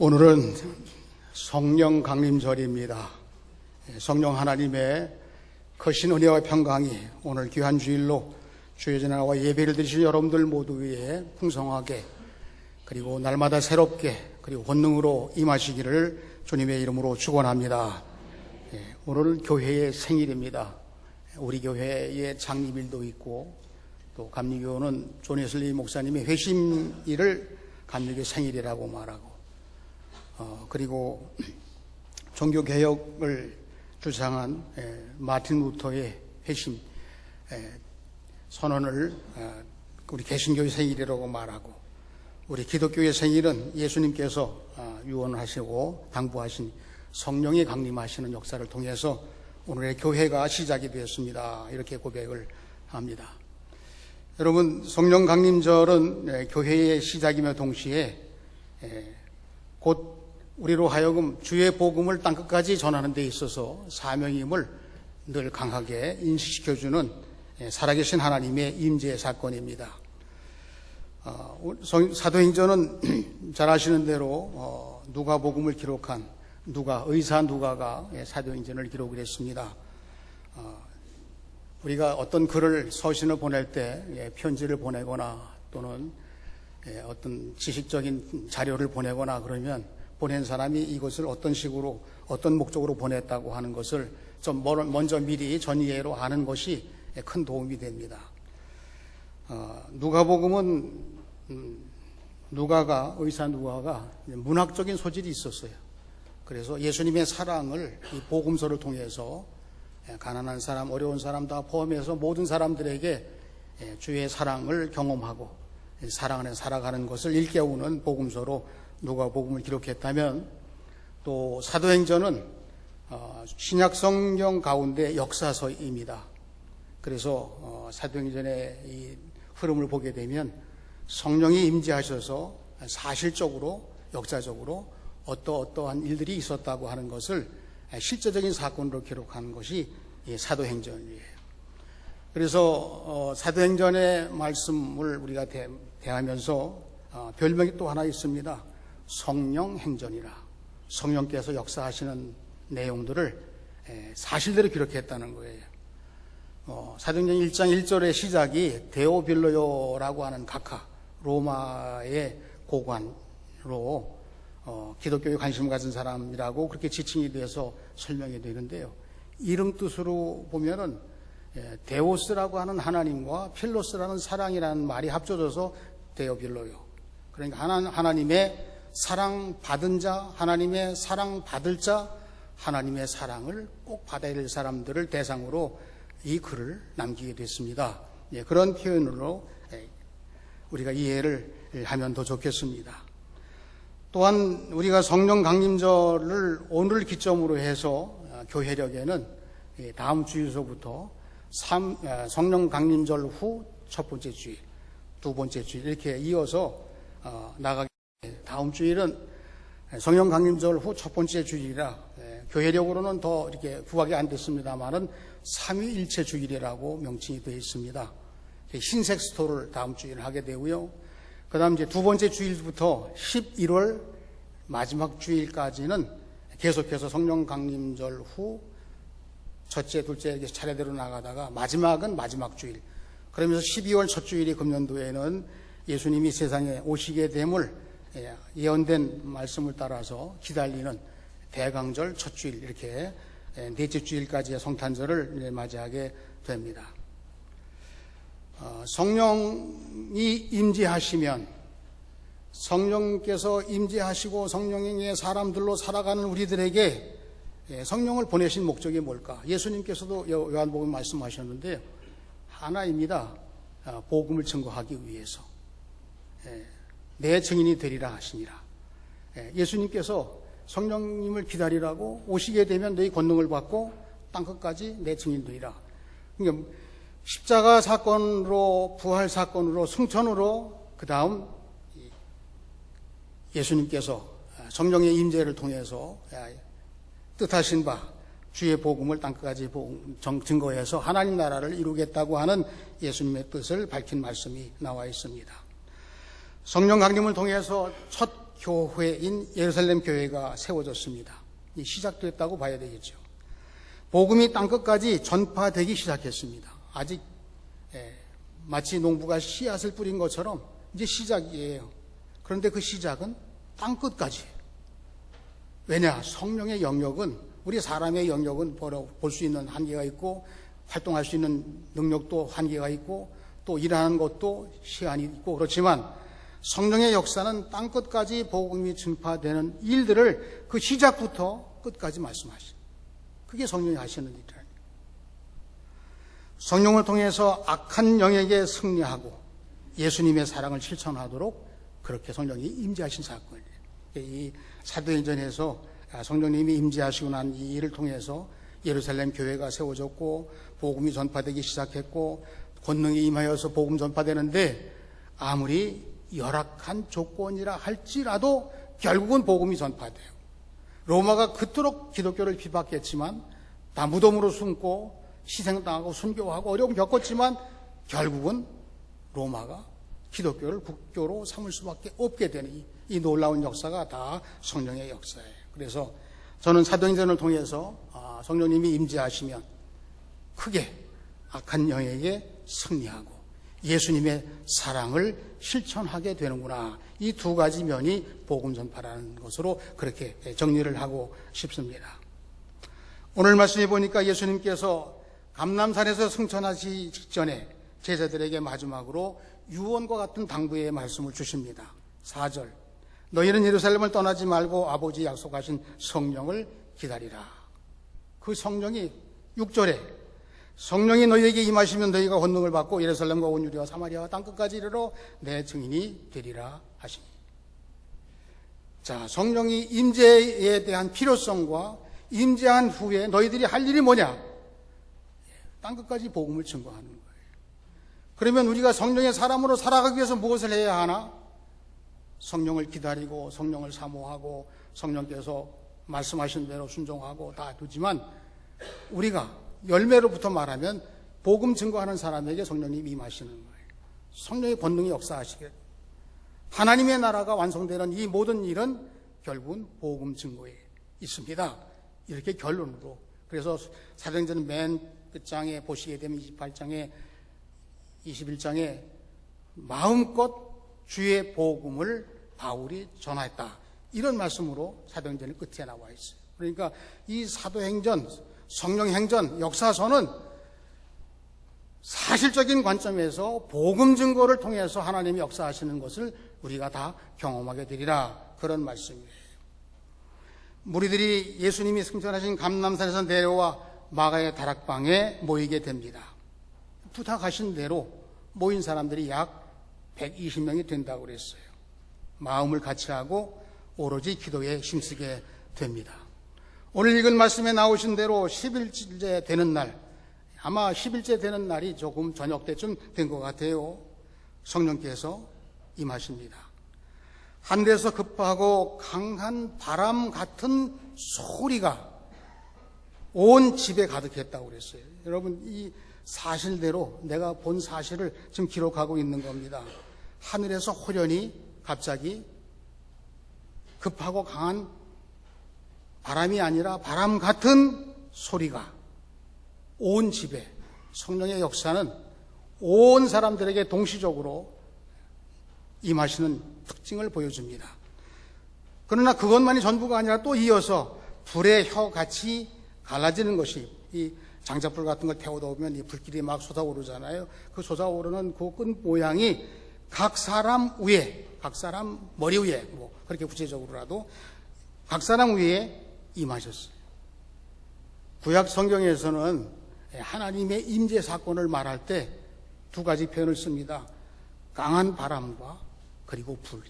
오늘은 성령 강림절입니다. 성령 하나님의 크신 은혜와 평강이 오늘 귀한 주일로 주의 전하와 예배를 드리신 여러분들 모두 위에 풍성하게 그리고 날마다 새롭게 그리고 권능으로 임하시기를 주님의 이름으로 축원합니다. 오늘 교회의 생일입니다. 우리 교회의 창립일도 있고 또 감리교는 존 웨슬리 목사님의 회심일을 감리교 생일이라고 말하고 그리고 종교개혁을 주장한 마틴 루터의 회심 선언을 우리 개신교의 생일이라고 말하고 우리 기독교의 생일은 예수님께서 유언하시고 당부하신 성령이 강림하시는 역사를 통해서 오늘의 교회가 시작이 되었습니다. 이렇게 고백을 합니다. 여러분, 성령 강림절은 교회의 시작이며 동시에 곧 우리로 하여금 주의 복음을 땅끝까지 전하는 데 있어서 사명임을 늘 강하게 인식시켜주는 살아계신 하나님의 임재 사건입니다. 사도행전은 잘 아시는 대로 누가복음을 기록한 의사 누가가 사도행전을 기록을 했습니다. 우리가 어떤 글을 서신을 보낼 때 편지를 보내거나 또는 어떤 지식적인 자료를 보내거나 그러면 보낸 사람이 이것을 어떤 식으로 어떤 목적으로 보냈다고 하는 것을 좀 먼저 미리 전이해로 아는 것이 큰 도움이 됩니다. 누가복음은 의사 누가가 문학적인 소질이 있었어요. 그래서 예수님의 사랑을 이 복음서를 통해서 가난한 사람, 어려운 사람 다 포함해서 모든 사람들에게 주의 사랑을 경험하고 사랑 안에 살아가는 것을 일깨우는 복음서로 누가복음을 기록했다면 또 사도행전은 신약 성경 가운데 역사서입니다. 그래서 사도행전의 이 흐름을 보게 되면 성령이 임재하셔서 사실적으로 역사적으로 어떠한 일들이 있었다고 하는 것을 실제적인 사건으로 기록하는 것이 사도행전이에요. 그래서 사도행전의 말씀을 우리가 대하면서 별명이 또 하나 있습니다. 성령행전이라. 성령께서 역사하시는 내용들을 사실대로 기록했다는 거예요. 사도행전 1장 1절의 시작이 데오빌로요라고 하는 각하 로마의 고관으로 기독교에 관심 가진 사람이라고 그렇게 지칭이 돼서 설명이 되는데요. 이름 뜻으로 보면은 데오스라고 하는 하나님과 필로스라는 사랑이라는 말이 합쳐져서 데오빌로요. 그러니까 하나님의 사랑받은 자, 하나님의 사랑받을 자, 하나님의 사랑을 꼭 받아야 될 사람들을 대상으로 이 글을 남기게 됐습니다. 그런 표현으로 우리가 이해를 하면 더 좋겠습니다. 또한 우리가 성령 강림절을 오늘 기점으로 해서 교회력에는 다음 주일서부터 성령 강림절 후 첫 번째 주일, 두 번째 주일 이렇게 이어서 나가게. 다음 주일은 성령 강림절 후 첫 번째 주일이라 교회력으로는 더 이렇게 부각이 안 됐습니다만은 삼위일체 주일이라고 명칭이 되어 있습니다. 흰색 스토를 다음 주일에 하게 되고요. 그 다음 이제 두 번째 주일부터 11월 마지막 주일까지는 계속해서 성령 강림절 후 첫째, 둘째 이렇게 차례대로 나가다가 마지막은 마지막 주일. 그러면서 12월 첫 주일이 금년도에는 예수님이 세상에 오시게 됨을 예언된 말씀을 따라서 기다리는 대강절 첫 주일 이렇게 넷째 주일까지의 성탄절을 맞이하게 됩니다. 성령이 임재하시면 성령께서 임재하시고 성령의 사람들로 살아가는 우리들에게 성령을 보내신 목적이 뭘까? 예수님께서도 요한복음 말씀하셨는데 하나입니다. 복음을 증거하기 위해서 내 증인이 되리라 하시니라. 예수님께서 성령님을 기다리라고 오시게 되면 너희 권능을 받고 땅끝까지 내 증인 되리라. 그러니까 십자가 사건으로 부활 사건으로 승천으로 그 다음 예수님께서 성령의 임재를 통해서 뜻하신 바 주의 복음을 땅끝까지 증거해서 하나님 나라를 이루겠다고 하는 예수님의 뜻을 밝힌 말씀이 나와 있습니다. 성령 강림을 통해서 첫 교회인 예루살렘 교회가 세워졌습니다. 시작됐다고 봐야 되겠죠. 복음이 땅끝까지 전파되기 시작했습니다. 아직 마치 농부가 씨앗을 뿌린 것처럼 이제 시작이에요. 그런데 그 시작은 땅끝까지. 왜냐? 성령의 영역은, 우리 사람의 영역은 볼 수 있는 한계가 있고 활동할 수 있는 능력도 한계가 있고 또 일하는 것도 시간이 있고 그렇지만 성령의 역사는 땅끝까지 복음이 전파되는 일들을 그 시작부터 끝까지 말씀하시죠. 그게 성령이 하시는 일이라요. 성령을 통해서 악한 영에게 승리하고 예수님의 사랑을 실천하도록 그렇게 성령이 임재하신 사건이에요. 이 사도행전에서 성령님이 임재하시고 난 이 일을 통해서 예루살렘 교회가 세워졌고 복음이 전파되기 시작했고 권능이 임하여서 복음 전파되는데 아무리 열악한 조건이라 할지라도 결국은 복음이 전파돼요. 로마가 그토록 기독교를 비박했지만 다 무덤으로 숨고 희생당하고 순교하고 어려움 겪었지만 결국은 로마가 기독교를 국교로 삼을 수밖에 없게 되는 이 놀라운 역사가 다 성령의 역사예요. 그래서 저는 사도행전을 통해서 성령님이 임재하시면 크게 악한 영에게 승리하고 예수님의 사랑을 실천하게 되는구나. 이 두 가지 면이 복음 전파라는 것으로 그렇게 정리를 하고 싶습니다. 오늘 말씀해 보니까 예수님께서 감람산에서 승천하시기 직전에 제자들에게 마지막으로 유언과 같은 당부의 말씀을 주십니다. 4절, 너희는 예루살렘을 떠나지 말고 아버지 약속하신 성령을 기다리라. 그 성령이 6절에 성령이 너희에게 임하시면 너희가 권능을 받고 예루살렘과 온 유대와 사마리아와 땅끝까지 이르러 내 증인이 되리라 하시니. 자, 성령이 임재에 대한 필요성과 임재한 후에 너희들이 할 일이 뭐냐? 땅끝까지 복음을 증거하는 거예요. 그러면 우리가 성령의 사람으로 살아가기 위해서 무엇을 해야 하나? 성령을 기다리고 성령을 사모하고 성령께서 말씀하신 대로 순종하고 다 두지만 우리가 열매로부터 말하면 복음 증거하는 사람에게 성령님이 임하시는 거예요. 성령의 권능이 역사하시게 하나님의 나라가 완성되는 이 모든 일은 결국은 복음 증거에 있습니다. 이렇게 결론으로. 그래서 사도행전 맨 끝장에 보시게 되면 28장에 21장에 마음껏 주의 복음을 바울이 전하였다. 이런 말씀으로 사도행전의 끝에 나와 있어요. 그러니까 이 사도행전, 성령행전, 역사서는 사실적인 관점에서 복음 증거를 통해서 하나님이 역사하시는 것을 우리가 다 경험하게 되리라. 그런 말씀이에요. 무리들이 예수님이 승천하신 감람산에서 내려와 마가의 다락방에 모이게 됩니다. 부탁하신 대로 모인 사람들이 약 120명이 된다고 그랬어요. 마음을 같이 하고 오로지 기도에 힘쓰게 됩니다. 오늘 읽은 말씀에 나오신 대로 10일째 되는 날, 아마 10일째 되는 날이 조금 저녁 때쯤 된 것 같아요. 성령께서 임하십니다. 하늘에서 급하고 강한 바람 같은 소리가 온 집에 가득했다고 그랬어요. 여러분, 이 사실대로 내가 본 사실을 지금 기록하고 있는 겁니다. 하늘에서 호련히 갑자기 급하고 강한 바람이 아니라 바람 같은 소리가 온 집에, 성령의 역사는 온 사람들에게 동시적으로 임하시는 특징을 보여줍니다. 그러나 그것만이 전부가 아니라 또 이어서 불의 혀같이 갈라지는 것이, 이 장작불 같은 걸 태우다 보면 이 불길이 막 솟아오르잖아요. 그 솟아오르는 그 끈 모양이 각 사람 위에, 각 사람 머리 위에, 뭐 그렇게 구체적으로라도 각 사람 위에 임하셨어요. 구약 성경에서는 하나님의 임재 사건을 말할 때 두 가지 표현을 씁니다. 강한 바람과 그리고 불.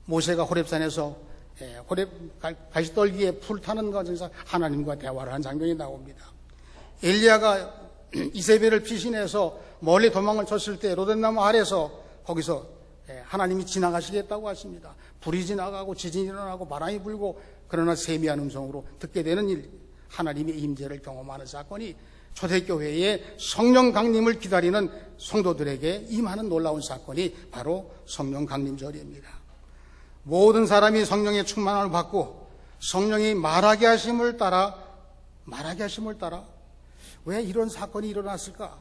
모세가 호렙산에서 가시떨기에 불 타는 것에서 하나님과 대화를 한 장면이 나옵니다. 엘리야가 이세벨을 피신해서 멀리 도망을 쳤을 때 로덴나무 아래서 거기서 하나님이 지나가시겠다고 하십니다. 불이 지나가고 지진이 일어나고 바람이 불고 그러나 세미한 음성으로 듣게 되는 일, 하나님의 임재를 경험하는 사건이 초대교회의 성령 강림을 기다리는 성도들에게 임하는 놀라운 사건이 바로 성령 강림절입니다. 모든 사람이 성령의 충만함을 받고 성령이 말하게 하심을 따라 왜 이런 사건이 일어났을까?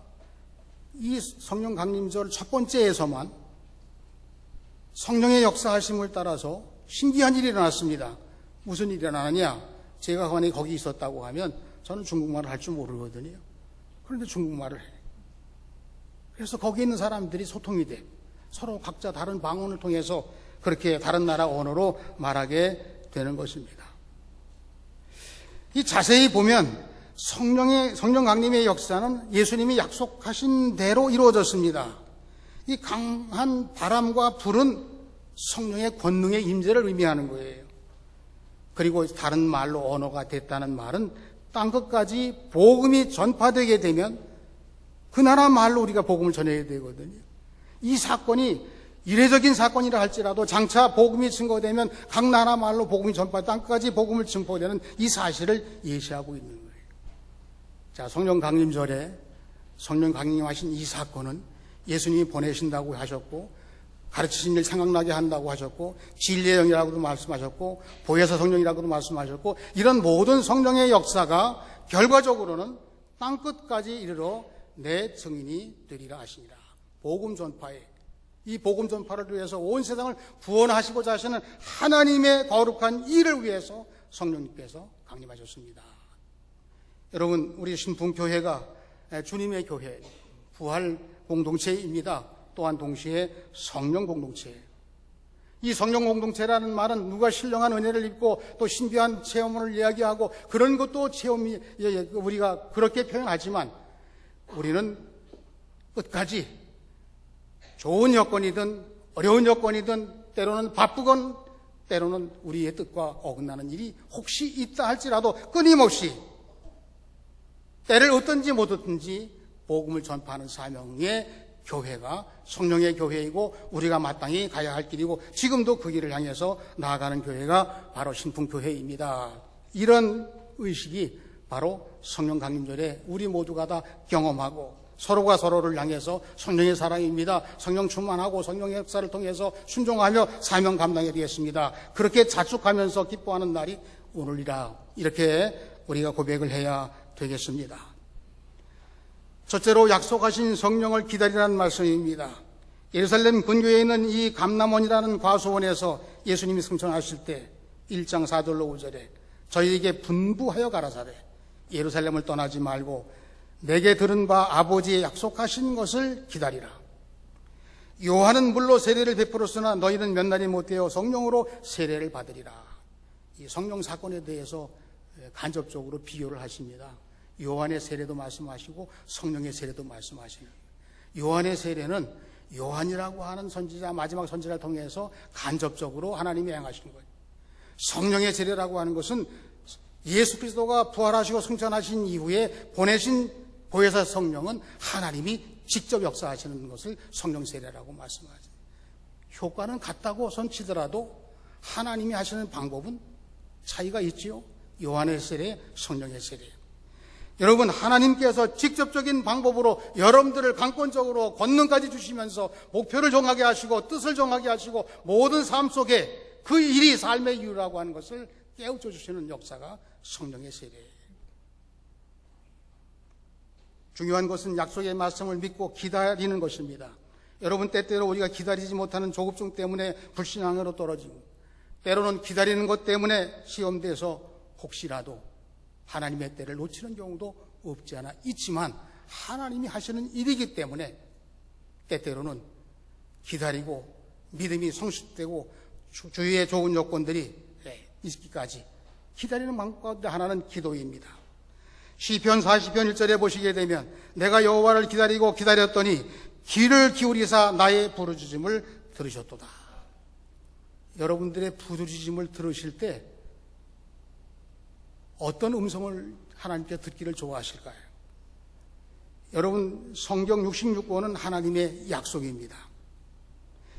이 성령 강림절 첫 번째에서만 성령의 역사하심을 따라서 신기한 일이 일어났습니다. 무슨 일이 일어나느냐? 제가 만약에 거기 있었다고 하면 저는 중국말을 할 줄 모르거든요. 그런데 중국말을 해. 그래서 거기 있는 사람들이 소통이 돼. 서로 각자 다른 방언을 통해서 그렇게 다른 나라 언어로 말하게 되는 것입니다. 이 자세히 보면 성령 강림의 역사는 예수님이 약속하신 대로 이루어졌습니다. 이 강한 바람과 불은 성령의 권능의 임재를 의미하는 거예요. 그리고 다른 말로 언어가 됐다는 말은 땅끝까지 복음이 전파되게 되면 그 나라 말로 우리가 복음을 전해야 되거든요. 이 사건이 이례적인 사건이라 할지라도 장차 복음이 증거되면 각 나라 말로 복음이 전파, 땅까지 복음을 증포되는 이 사실을 예시하고 있는 거예요. 자, 성령 강림절에 성령 강림하신 이 사건은 예수님이 보내신다고 하셨고, 가르치신 일 생각나게 한다고 하셨고, 진리의 영이라고도 말씀하셨고, 보혜사 성령이라고도 말씀하셨고, 이런 모든 성령의 역사가 결과적으로는 땅끝까지 이르러 내 증인이 되리라 하시니라. 복음 전파에, 이 복음 전파를 위해서 온 세상을 구원하시고자 하시는 하나님의 거룩한 일을 위해서 성령님께서 강림하셨습니다. 여러분, 우리 신풍교회가 주님의 교회, 부활 공동체입니다. 또한 동시에 성령 공동체예요. 이 성령 공동체라는 말은 누가 신령한 은혜를 입고 또 신비한 체험을 이야기하고 그런 것도 체험이 우리가 그렇게 표현하지만 우리는 끝까지 좋은 여건이든 어려운 여건이든 때로는 바쁘건 때로는 우리의 뜻과 어긋나는 일이 혹시 있다 할지라도 끊임없이 때를 얻든지 못 얻든지 복음을 전파하는 사명의 교회가 성령의 교회이고 우리가 마땅히 가야 할 길이고 지금도 그 길을 향해서 나아가는 교회가 바로 신풍교회입니다. 이런 의식이 바로 성령 강림절에 우리 모두가 다 경험하고 서로가 서로를 향해서 성령의 사랑입니다. 성령 충만하고 성령의 역사를 통해서 순종하며 사명 감당해야 되겠습니다. 그렇게 자축하면서 기뻐하는 날이 오늘이라, 이렇게 우리가 고백을 해야 되겠습니다. 첫째로 약속하신 성령을 기다리라는 말씀입니다. 예루살렘 근교에 있는 이 감람원이라는 과수원에서 예수님이 승천하실 때 1장 4절로 5절에 저희에게 분부하여 가라사대 예루살렘을 떠나지 말고 내게 들은 바 아버지의 약속하신 것을 기다리라. 요한은 물로 세례를 베풀었으나 너희는 몇 날이 못되어 성령으로 세례를 받으리라. 이 성령 사건에 대해서 간접적으로 비교를 하십니다. 요한의 세례도 말씀하시고 성령의 세례도 말씀하시는 거예요. 요한의 세례는 요한이라고 하는 선지자, 마지막 선지자를 통해서 간접적으로 하나님이 행하신 거예요. 성령의 세례라고 하는 것은 예수 그리스도가 부활하시고 승천하신 이후에 보내신 보혜사 성령은 하나님이 직접 역사하시는 것을 성령 세례라고 말씀하죠. 효과는 같다고 손치더라도 하나님이 하시는 방법은 차이가 있지요. 요한의 세례, 성령의 세례. 여러분, 하나님께서 직접적인 방법으로 여러분들을 강권적으로 권능까지 주시면서 목표를 정하게 하시고 뜻을 정하게 하시고 모든 삶 속에 그 일이 삶의 이유라고 하는 것을 깨우쳐 주시는 역사가 성령의 세례예요. 중요한 것은 약속의 말씀을 믿고 기다리는 것입니다. 여러분, 때때로 우리가 기다리지 못하는 조급증 때문에 불신앙으로 떨어지고 때로는 기다리는 것 때문에 시험돼서 혹시라도 하나님의 때를 놓치는 경우도 없지 않아 있지만 하나님이 하시는 일이기 때문에 때때로는 기다리고 믿음이 성숙되고 주위에 좋은 여건들이 있기까지 기다리는 방법 가운데 하나는 기도입니다. 시편 40편 1절에 보시게 되면 내가 여호와를 기다리고 기다렸더니 귀를 기울이사 나의 부르짖음을 들으셨도다. 여러분들의 부르짖음을 들으실 때 어떤 음성을 하나님께 듣기를 좋아하실까요? 여러분, 성경 66권은 하나님의 약속입니다.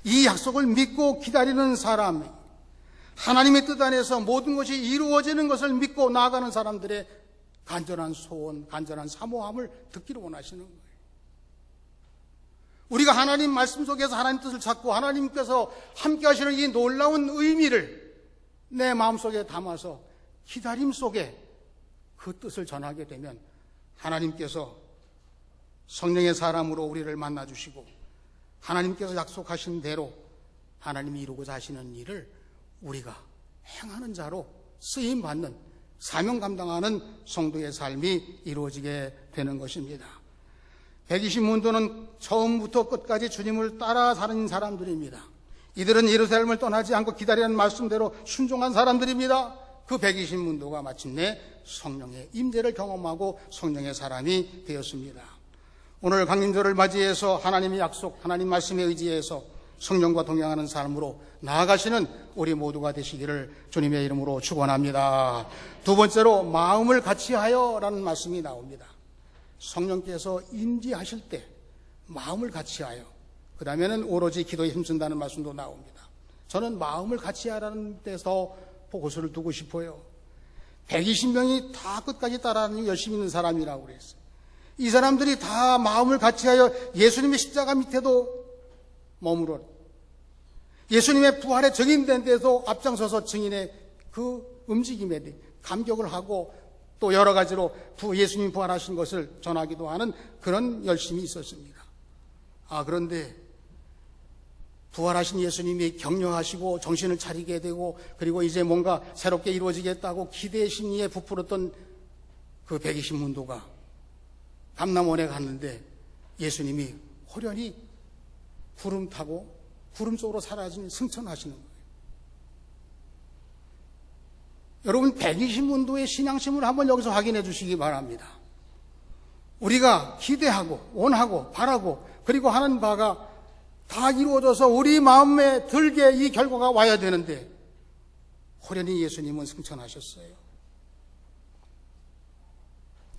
이 약속을 믿고 기다리는 사람, 하나님의 뜻 안에서 모든 것이 이루어지는 것을 믿고 나아가는 사람들의 간절한 소원, 간절한 사모함을 듣기를 원하시는 거예요. 우리가 하나님 말씀 속에서 하나님 뜻을 찾고 하나님께서 함께 하시는 이 놀라운 의미를 내 마음속에 담아서 기다림 속에 그 뜻을 전하게 되면 하나님께서 성령의 사람으로 우리를 만나주시고 하나님께서 약속하신 대로 하나님이 이루고자 하시는 일을 우리가 행하는 자로 쓰임받는, 사명 감당하는 성도의 삶이 이루어지게 되는 것입니다. 120문도는 처음부터 끝까지 주님을 따라 사는 사람들입니다. 이들은 예루살렘을 떠나지 않고 기다리는 말씀대로 순종한 사람들입니다. 그 120문도가 마침내 성령의 임재를 경험하고 성령의 사람이 되었습니다. 오늘 강림절을 맞이해서 하나님의 약속, 하나님 말씀에 의지해서 성령과 동행하는 삶으로 나아가시는 우리 모두가 되시기를 주님의 이름으로 축원합니다. 두 번째로 마음을 같이하여라는 말씀이 나옵니다. 성령께서 임재하실 때 마음을 같이하여, 그 다음에는 오로지 기도에 힘쓴다는 말씀도 나옵니다. 저는 마음을 같이하라는 데서 포커스를 두고 싶어요. 120명이 다 끝까지 따라하는 열심히 있는 사람이라고 그랬어요. 이 사람들이 다 마음을 같이하여 예수님의 십자가 밑에도 머물러 예수님의 부활에 증인된 데서 앞장서서 증인의 그 움직임에 대해 감격을 하고 또 여러 가지로 예수님이 부활하신 것을 전하기도 하는 그런 열심이 있었습니다. 그런데 부활하신 예수님이 격려하시고 정신을 차리게 되고 그리고 이제 뭔가 새롭게 이루어지겠다고 기대의 심리에 부풀었던 그 120문도가 감람원에 갔는데 예수님이 호련히 구름 타고 구름 속으로 사라진 승천하시는 거예요. 여러분 120문도의 신앙심을 한번 여기서 확인해 주시기 바랍니다. 우리가 기대하고 원하고 바라고 그리고 하는 바가 다 이루어져서 우리 마음에 들게 이 결과가 와야 되는데 호련히 예수님은 승천하셨어요.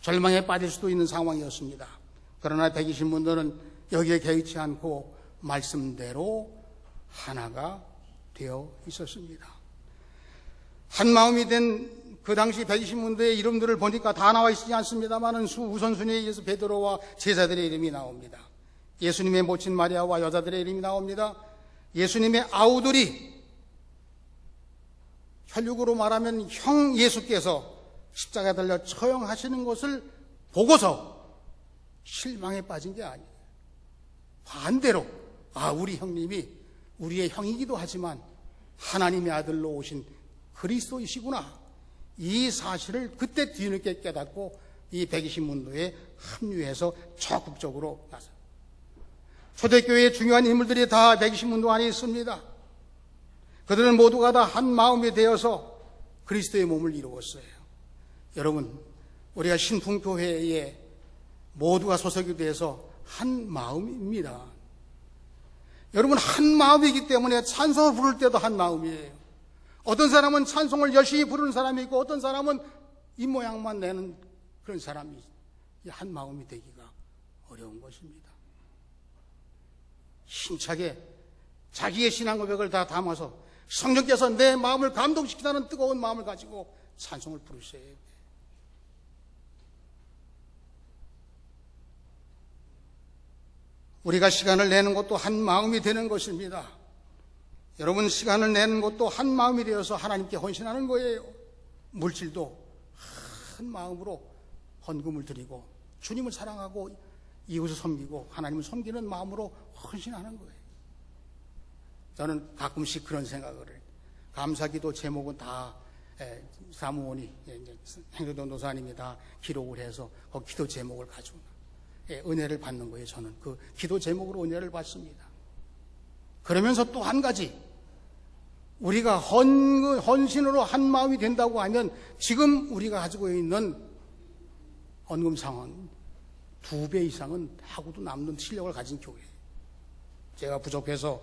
절망에 빠질 수도 있는 상황이었습니다. 그러나 120문도는 여기에 개의치 않고 말씀대로 하나가 되어 있었습니다. 한 마음이 된 그 당시 120문도의 이름들을 보니까 다 나와 있지 않습니다만 우선순위에 의해서 베드로와 제자들의 이름이 나옵니다. 예수님의 모친 마리아와 여자들의 이름이 나옵니다. 예수님의 아우들이, 혈육으로 말하면 형 예수께서 십자가에 달려 처형하시는 것을 보고서 실망에 빠진 게 아니에요. 반대로 우리 형님이 우리의 형이기도 하지만 하나님의 아들로 오신 그리스도이시구나, 이 사실을 그때 뒤늦게 깨닫고 이 120문도에 합류해서 적극적으로 나서 초대교회의 중요한 인물들이 다 120문도 안에 있습니다. 그들은 모두가 다 한 마음이 되어서 그리스도의 몸을 이루었어요. 여러분, 우리가 신풍교회에 모두가 소속이 돼서 한 마음입니다. 여러분, 한 마음이기 때문에 찬송을 부를 때도 한 마음이에요. 어떤 사람은 찬송을 열심히 부르는 사람이 있고 어떤 사람은 입모양만 내는 그런 사람이 한 마음이 되기가 어려운 것입니다. 힘차게 자기의 신앙 고백을 다 담아서 성령께서 내 마음을 감동시키다는 뜨거운 마음을 가지고 찬송을 부르셔야 해요. 우리가 시간을 내는 것도 한 마음이 되는 것입니다. 여러분, 시간을 내는 것도 한 마음이 되어서 하나님께 헌신하는 거예요. 물질도 한 마음으로 헌금을 드리고 주님을 사랑하고 이웃을 섬기고 하나님을 섬기는 마음으로 헌신하는 거예요. 저는 가끔씩 그런 생각을 해요. 감사기도 제목은 다 사무원이 행정동 도사님이 다 기록을 해서 그 기도 제목을 가지고 은혜를 받는 거예요. 저는 그 기도 제목으로 은혜를 받습니다. 그러면서 또 한 가지, 우리가 헌신으로 한 마음이 된다고 하면 지금 우리가 가지고 있는 헌금 상황 2배 이상은 하고도 남는 실력을 가진 교회예요. 제가 부족해서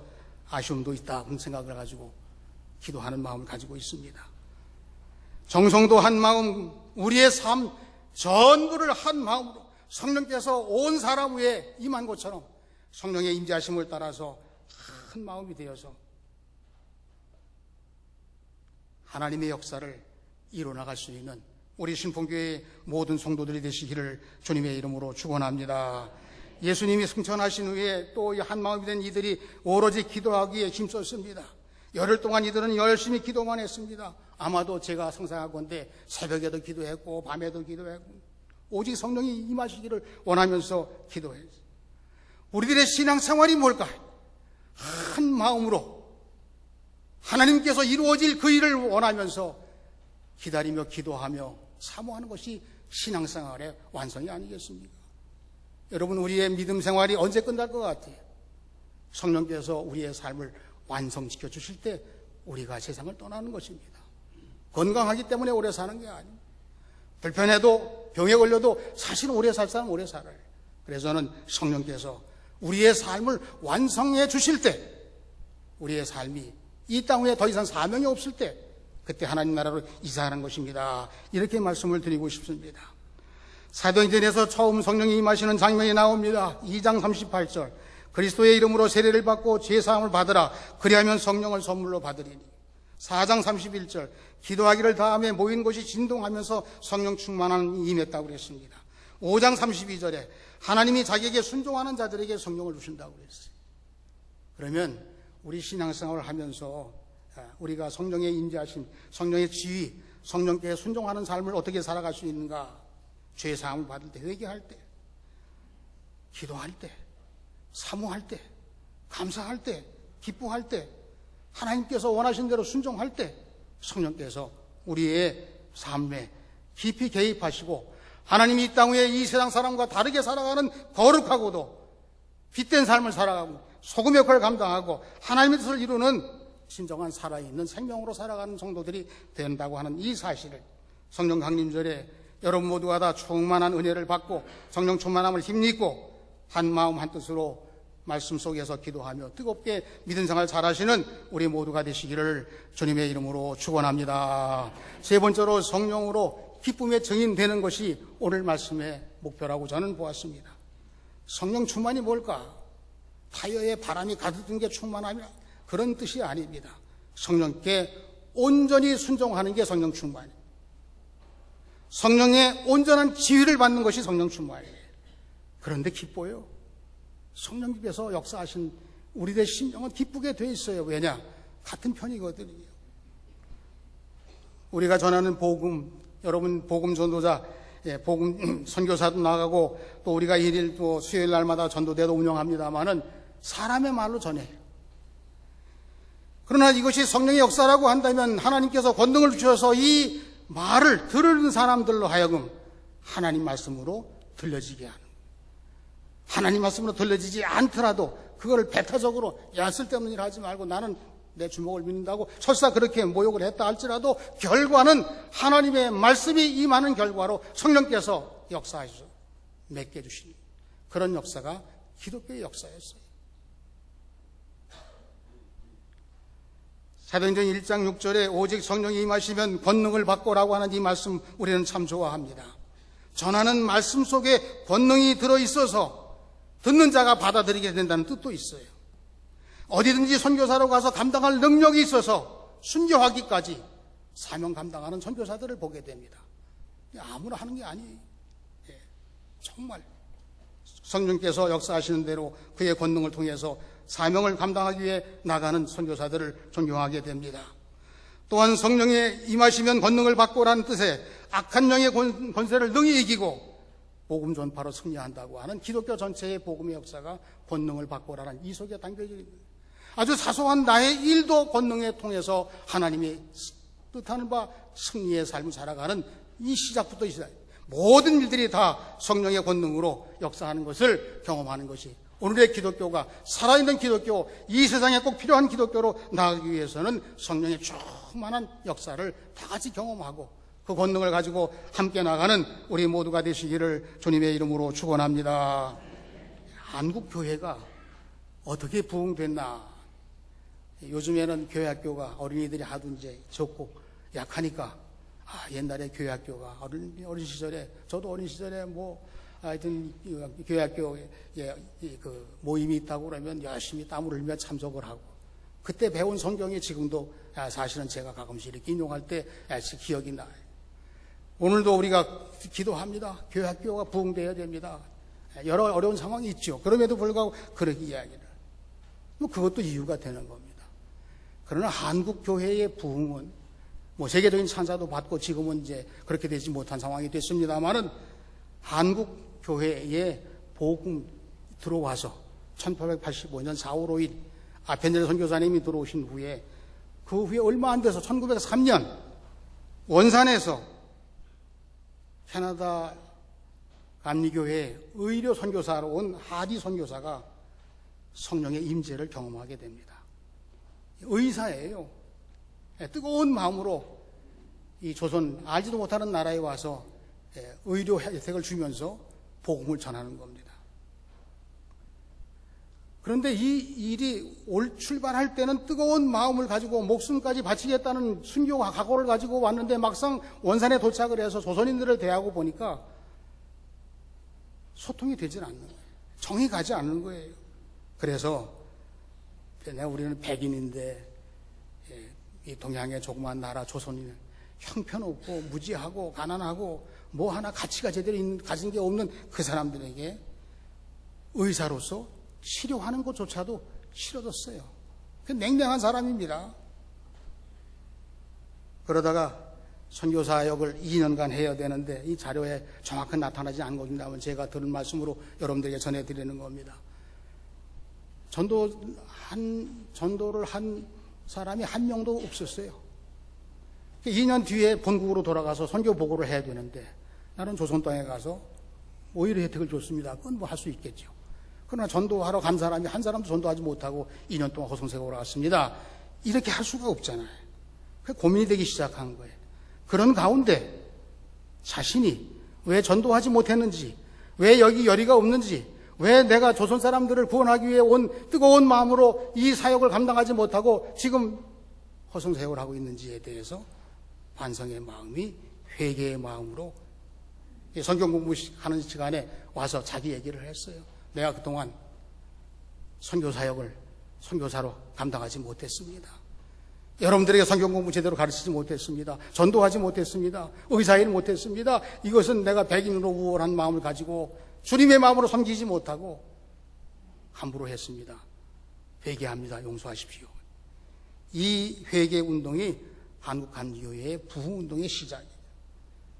아쉬움도 있다 그런 생각을 가지고 기도하는 마음을 가지고 있습니다. 정성도 한 마음, 우리의 삶 전부를 한 마음으로 성령께서 온 사람 위에 임한 것처럼 성령의 임재하심을 따라서 한 마음이 되어서 하나님의 역사를 이뤄나갈 수 있는 우리 신풍교회의 모든 성도들이 되시기를 주님의 이름으로 축원합니다. 예수님이 승천하신 후에 또 한마음이 된 이들이 오로지 기도하기에 힘썼습니다. 열흘 동안 이들은 열심히 기도만 했습니다. 아마도 제가 상상하건대 새벽에도 기도했고 밤에도 기도했고 오직 성령이 임하시기를 원하면서 기도했어요. 우리들의 신앙생활이 뭘까? 한 마음으로 하나님께서 이루어질 그 일을 원하면서 기다리며 기도하며 사모하는 것이 신앙생활의 완성이 아니겠습니까? 여러분, 우리의 믿음 생활이 언제 끝날 것 같아요? 성령께서 우리의 삶을 완성시켜 주실 때 우리가 세상을 떠나는 것입니다. 건강하기 때문에 오래 사는 게 아닙니다. 불편해도 병에 걸려도 사실 오래 살 사람은 오래 살아요. 그래서 저는 성령께서 우리의 삶을 완성해 주실 때, 우리의 삶이 이 땅 위에 더 이상 사명이 없을 때, 그때 하나님 나라로 이사하는 것입니다. 이렇게 말씀을 드리고 싶습니다. 사도행전에서 처음 성령이 임하시는 장면이 나옵니다. 2장 38절. 그리스도의 이름으로 세례를 받고 죄사함을 받으라. 그리하면 성령을 선물로 받으리니. 4장 31절. 기도하기를 다음에 모인 곳이 진동하면서 성령 충만함이 임했다고 그랬습니다. 5장 32절에 하나님이 자기에게 순종하는 자들에게 성령을 주신다고 그랬어요. 그러면 우리 신앙생활을 하면서 우리가 성령의 인자하심, 성령의 지휘, 성령께 순종하는 삶을 어떻게 살아갈 수 있는가? 죄사함을 받을 때, 회개할 때, 기도할 때, 사모할 때, 감사할 때, 기뻐할 때, 하나님께서 원하신 대로 순종할 때 성령께서 우리의 삶에 깊이 개입하시고 하나님이 이 땅 위에 이 세상 사람과 다르게 살아가는 거룩하고도 빛된 삶을 살아가고 소금 역할을 감당하고 하나님의 뜻을 이루는 진정한 살아있는 생명으로 살아가는 성도들이 된다고 하는 이 사실을 성령 강림절에 여러분 모두가 다 충만한 은혜를 받고 성령 충만함을 힘입고 한 마음 한 뜻으로 말씀 속에서 기도하며 뜨겁게 믿음 생활 잘하시는 우리 모두가 되시기를 주님의 이름으로 축원합니다. 세 번째로 성령으로 기쁨의 증인되는 것이 오늘 말씀의 목표라고 저는 보았습니다. 성령 충만이 뭘까? 타이어에 바람이 가득 든 게 충만하며 그런 뜻이 아닙니다. 성령께 온전히 순종하는 게 성령 충만이에요. 성령의 온전한 지휘를 받는 것이 성령 충만이에요. 그런데 기뻐요. 성령님께서 역사하신 우리의 심령은 기쁘게 돼 있어요. 왜냐? 같은 편이거든요. 우리가 전하는 복음, 여러분 복음 전도자, 복음 선교사도 나가고 또 우리가 일일 또 수요일 날마다 전도대도 운영합니다마는 사람의 말로 전해요. 그러나 이것이 성령의 역사라고 한다면 하나님께서 권능을 주셔서 이 말을 들은 사람들로 하여금 하나님 말씀으로 들려지게 하는, 하나님 말씀으로 들려지지 않더라도 그거를 배타적으로 야 쓸데없는 일 하지 말고 나는 내 주먹을 믿는다고 설사 그렇게 모욕을 했다 할지라도 결과는 하나님의 말씀이 임하는 결과로 성령께서 역사하셔서 맺게 주시는 그런 역사가 기독교의 역사였어요. 사도행전 1장 6절에 오직 성령이 임하시면 권능을 받고라고 하는 이 말씀 우리는 참 좋아합니다. 전하는 말씀 속에 권능이 들어있어서 듣는 자가 받아들이게 된다는 뜻도 있어요. 어디든지 선교사로 가서 감당할 능력이 있어서 순교하기까지 사명 감당하는 선교사들을 보게 됩니다. 아무나 하는 게 아니에요. 정말 성령께서 역사하시는 대로 그의 권능을 통해서 사명을 감당하기 위해 나가는 선교사들을 존경하게 됩니다. 또한 성령에 임하시면 권능을 받고라는 뜻에 악한 영의 권세를 능히 이기고 복음 전파로 승리한다고 하는 기독교 전체의 복음의 역사가 권능을 받고라는 이 속에 담겨져 있는 아주 사소한 나의 일도 권능에 통해서 하나님이 뜻하는 바 승리의 삶을 살아가는 이 시작부터 이 시작, 모든 일들이 다 성령의 권능으로 역사하는 것을 경험하는 것이 오늘의 기독교가 살아있는 기독교, 이 세상에 꼭 필요한 기독교로 나가기 위해서는 성령의 충만한 역사를 다 같이 경험하고 그 권능을 가지고 함께 나가는 우리 모두가 되시기를 주님의 이름으로 축원합니다. 한국 교회가 어떻게 부흥됐나? 요즘에는 교회학교가 어린이들이 하도 이제 적고 약하니까 옛날에 교회학교가 어린 시절에 저도 어린 시절에 하여튼 교회학교에 그 모임이 있다고 그러면 열심히 땀을 흘리며 참석을 하고 그때 배운 성경이 지금도 사실은 제가 가끔씩 이렇게 인용할 때 기억이 나요. 오늘도 우리가 기도합니다. 교회학교가 부흥되어야 됩니다. 여러 어려운 상황이 있죠. 그럼에도 불구하고 그렇게 이야기를. 그것도 이유가 되는 겁니다. 그러나 한국 교회의 부흥은 세계적인 찬사도 받고 지금은 이제 그렇게 되지 못한 상황이 됐습니다만은 한국 교회에 복음 들어와서 1885년 4월 5일 아펜젤 선교사님이 들어오신 후에 그 후에 얼마 안 돼서 1903년 원산에서 캐나다 감리교회 의료 선교사로 온 하디 선교사가 성령의 임재를 경험하게 됩니다. 의사예요. 뜨거운 마음으로 이 조선 알지도 못하는 나라에 와서 의료 혜택을 주면서 복음을 전하는 겁니다. 그런데 이 일이 출발할 때는 뜨거운 마음을 가지고 목숨까지 바치겠다는 순교와 각오를 가지고 왔는데 막상 원산에 도착을 해서 조선인들을 대하고 보니까 소통이 되질 않는 거예요. 정이 가지 않는 거예요. 그래서 우리는 백인인데 이 동양의 조그만 나라 조선인 형편없고 무지하고 가난하고 뭐 하나 가치가 제대로 가진 게 없는 그 사람들에게 의사로서 치료하는 것조차도 싫어졌어요. 그 냉랭한 사람입니다. 그러다가 선교사역을 2년간 해야 되는데 이 자료에 정확히 나타나지 않고 있다면 제가 들은 말씀으로 여러분들에게 전해드리는 겁니다. 전도를 한 사람이 한 명도 없었어요. 2년 뒤에 본국으로 돌아가서 선교 보고를 해야 되는데 나는 조선 땅에 가서 오히려 혜택을 줬습니다. 그건 뭐 할 수 있겠죠. 그러나 전도하러 간 사람이 한 사람도 전도하지 못하고 2년 동안 허송세월을 왔습니다. 이렇게 할 수가 없잖아요. 고민이 되기 시작한 거예요. 그런 가운데 자신이 왜 전도하지 못했는지, 왜 여기 열의가 없는지, 왜 내가 조선 사람들을 구원하기 위해 온 뜨거운 마음으로 이 사역을 감당하지 못하고 지금 허송세월을 하고 있는지에 대해서 반성의 마음이 회개의 마음으로 성경 공부하는 시간에 와서 자기 얘기를 했어요. 내가 그동안 선교사역을 선교사로 감당하지 못했습니다. 여러분들에게 성경 공부 제대로 가르치지 못했습니다. 전도하지 못했습니다. 의사일 못했습니다. 이것은 내가 백인으로 우월한 마음을 가지고 주님의 마음으로 섬기지 못하고 함부로 했습니다. 회개합니다. 용서하십시오. 이 회개 운동이 한국 감리교회의 부흥 운동의 시작이에요.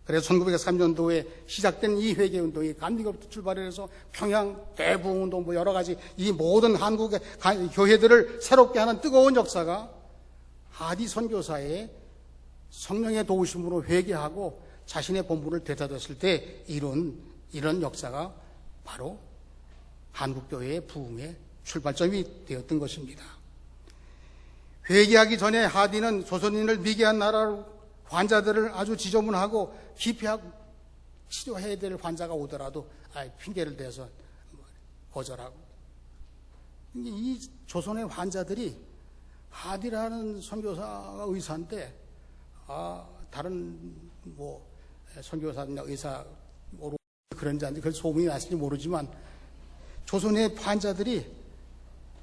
그래서 1903년도에 시작된 이 회개 운동이 감리교부터 출발해서 평양 대부흥 운동 뭐 여러 가지 이 모든 한국의 교회들을 새롭게 하는 뜨거운 역사가 하디 선교사의 성령의 도우심으로 회개하고 자신의 본분을 되찾았을 때 이런 역사가 바로 한국교회의 부흥의 출발점이 되었던 것입니다. 회개하기 전에 하디는 조선인을 미개한 나라로 환자들을 아주 지저분하고 기피하고 치료해야 될 환자가 오더라도 핑계를 대서 거절하고, 이 조선의 환자들이 하디라는 선교사가 의사인데 다른 뭐 선교사나 의사 그런지 안 그런 소문이 났을지 모르지만 조선의 환자들이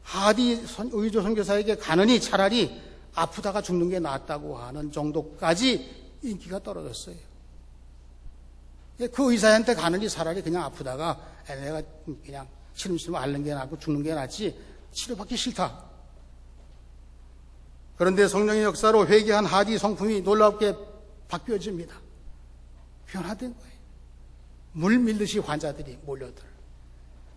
하디 의조 선교사에게 가느니 차라리 아프다가 죽는 게 낫다고 하는 정도까지 인기가 떨어졌어요. 그 의사한테 가느니 차라리 그냥 아프다가 내가 그냥 시름시름 앓는 게 낫고 죽는 게 낫지 치료받기 싫다. 그런데 성령의 역사로 회개한 하디 성품이 놀랍게 바뀌어집니다. 변화된 거예요. 물 밀듯이 환자들이 몰려들.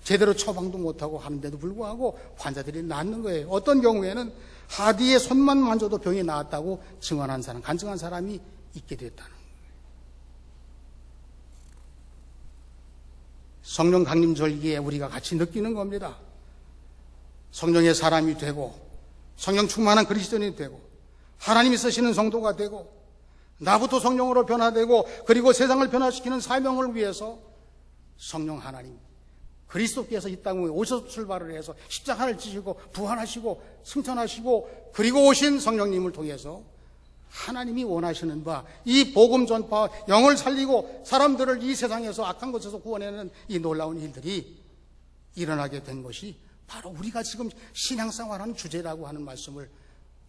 제대로 처방도 못하고 하는데도 불구하고 환자들이 낫는 거예요. 어떤 경우에는 하디의 손만 만져도 병이 나았다고 증언한 사람, 간증한 사람이 있게 됐다는 거예요. 성령 강림절기에 우리가 같이 느끼는 겁니다. 성령의 사람이 되고 성령 충만한 그리스도인이 되고 하나님이 쓰시는 성도가 되고 나부터 성령으로 변화되고 그리고 세상을 변화시키는 사명을 위해서 성령 하나님 그리스도께서 이 땅에 오셔서 출발을 해서 십자가를 지시고 부활하시고 승천하시고 그리고 오신 성령님을 통해서 하나님이 원하시는 바 이 복음 전파, 영을 살리고 사람들을 이 세상에서 악한 것에서 구원하는 이 놀라운 일들이 일어나게 된 것이 바로 우리가 지금 신앙생활하는 주제라고 하는 말씀을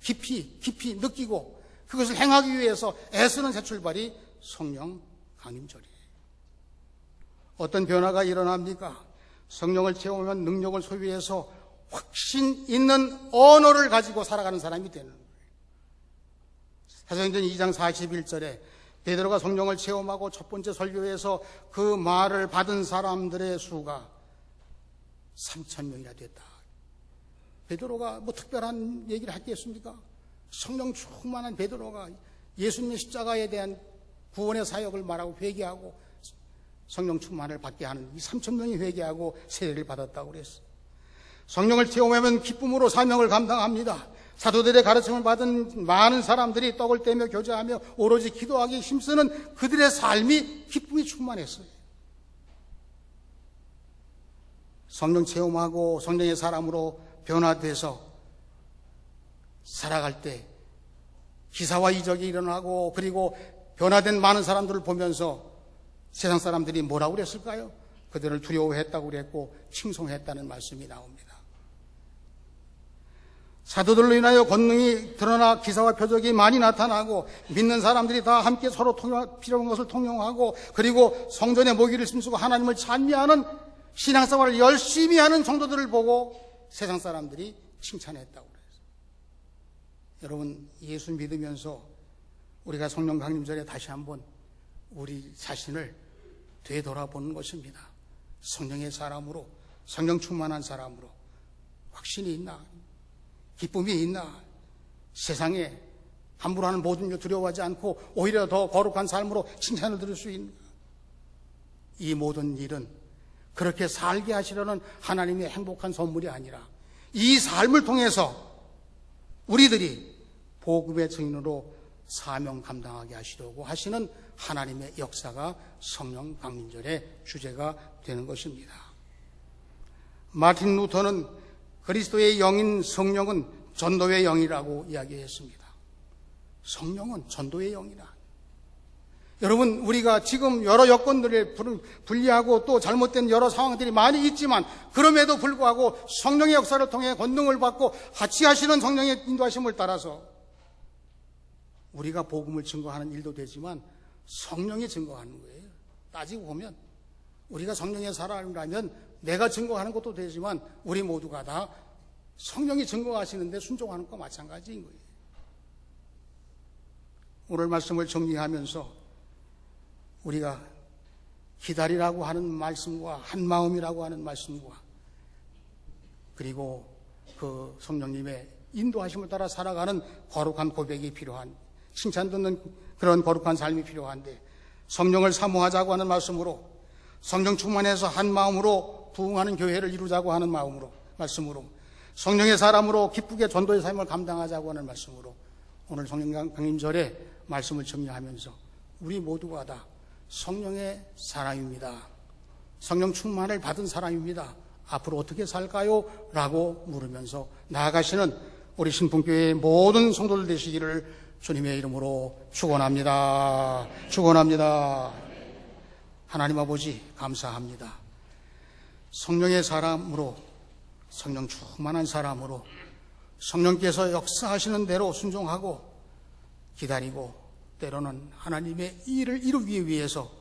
깊이 느끼고 그것을 행하기 위해서 애쓰는 새 출발이 성령 강림절이에요. 어떤 변화가 일어납니까? 성령을 체험하면 능력을 소유해서 확신 있는 언어를 가지고 살아가는 사람이 되는 거예요. 사도행전 2장 41절에 베드로가 성령을 체험하고 첫 번째 설교에서 그 말을 받은 사람들의 수가 3,000명이나 됐다. 베드로가 뭐 특별한 얘기를 했겠습니까? 성령 충만한 베드로가 예수님의 십자가에 대한 구원의 사역을 말하고 회개하고 성령 충만을 받게 하는 이 3,000명이 회개하고 세례를 받았다고 그랬어요. 성령을 체험하면 기쁨으로 사명을 감당합니다. 사도들의 가르침을 받은 많은 사람들이 떡을 떼며 교제하며 오로지 기도하기 힘쓰는 그들의 삶이 기쁨이 충만했어요. 성령 체험하고 성령의 사람으로 변화돼서 살아갈 때 기사와 이적이 일어나고 그리고 변화된 많은 사람들을 보면서 세상 사람들이 뭐라고 그랬을까요? 그들을 두려워했다고 그랬고 칭송했다는 말씀이 나옵니다. 사도들로 인하여 권능이 드러나 기사와 표적이 많이 나타나고 믿는 사람들이 다 함께 서로 필요한 것을 통용하고 그리고 성전에 모기를 심쓰고 하나님을 찬미하는 신앙생활을 열심히 하는 성도들을 보고 세상 사람들이 칭찬했다고 그랬어요. 여러분, 예수 믿으면서 우리가 성령 강림절에 다시 한번 우리 자신을 되돌아보는 것입니다. 성령의 사람으로, 성령 충만한 사람으로 확신이 있나? 기쁨이 있나? 세상에 함부로 하는 모든 일 두려워하지 않고 오히려 더 거룩한 삶으로 칭찬을 들을 수 있는가? 이 모든 일은 그렇게 살게 하시려는 하나님의 행복한 선물이 아니라 이 삶을 통해서 우리들이 복음의 증인으로 사명 감당하게 하시려고 하시는 하나님의 역사가 성령 강림절의 주제가 되는 것입니다. 마틴 루터는 그리스도의 영인 성령은 전도의 영이라고 이야기했습니다. 성령은 전도의 영이다. 여러분, 우리가 지금 여러 여건들에 불리하고 또 잘못된 여러 상황들이 많이 있지만 그럼에도 불구하고 성령의 역사를 통해 권능을 받고 같이 하시는 성령의 인도하심을 따라서 우리가 복음을 증거하는 일도 되지만 성령이 증거하는 거예요. 따지고 보면 우리가 성령의 사람이라면 내가 증거하는 것도 되지만 우리 모두가 다 성령이 증거하시는데 순종하는 것과 마찬가지인 거예요. 오늘 말씀을 정리하면서 우리가 기다리라고 하는 말씀과 한 마음이라고 하는 말씀과 그리고 그 성령님의 인도하심을 따라 살아가는 거룩한 고백이 필요한, 칭찬 듣는 그런 거룩한 삶이 필요한데 성령을 사모하자고 하는 말씀으로, 성령 충만해서 한 마음으로 부흥하는 교회를 이루자고 하는 말씀으로, 성령의 사람으로 기쁘게 전도의 삶을 감당하자고 하는 말씀으로 오늘 성령 강림절에 말씀을 정리하면서 우리 모두가 다 성령의 사람입니다. 성령 충만을 받은 사람입니다. 앞으로 어떻게 살까요? 라고 물으면서 나아가시는 우리 신풍교회의 모든 성도들 되시기를 주님의 이름으로 축원합니다. 축원합니다. 하나님 아버지 감사합니다. 성령의 사람으로, 성령 충만한 사람으로 성령께서 역사하시는 대로 순종하고 기다리고 때로는 하나님의 일을 이루기 위해서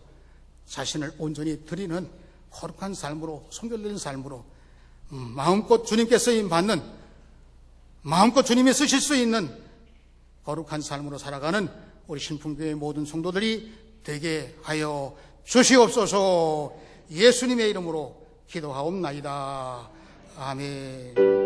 자신을 온전히 드리는 거룩한 삶으로, 성결된 삶으로 마음껏 주님께 쓰임받는, 마음껏 주님이 쓰실 수 있는 거룩한 삶으로 살아가는 우리 신풍교회의 모든 성도들이 되게 하여 주시옵소서. 예수님의 이름으로 기도하옵나이다. 아멘.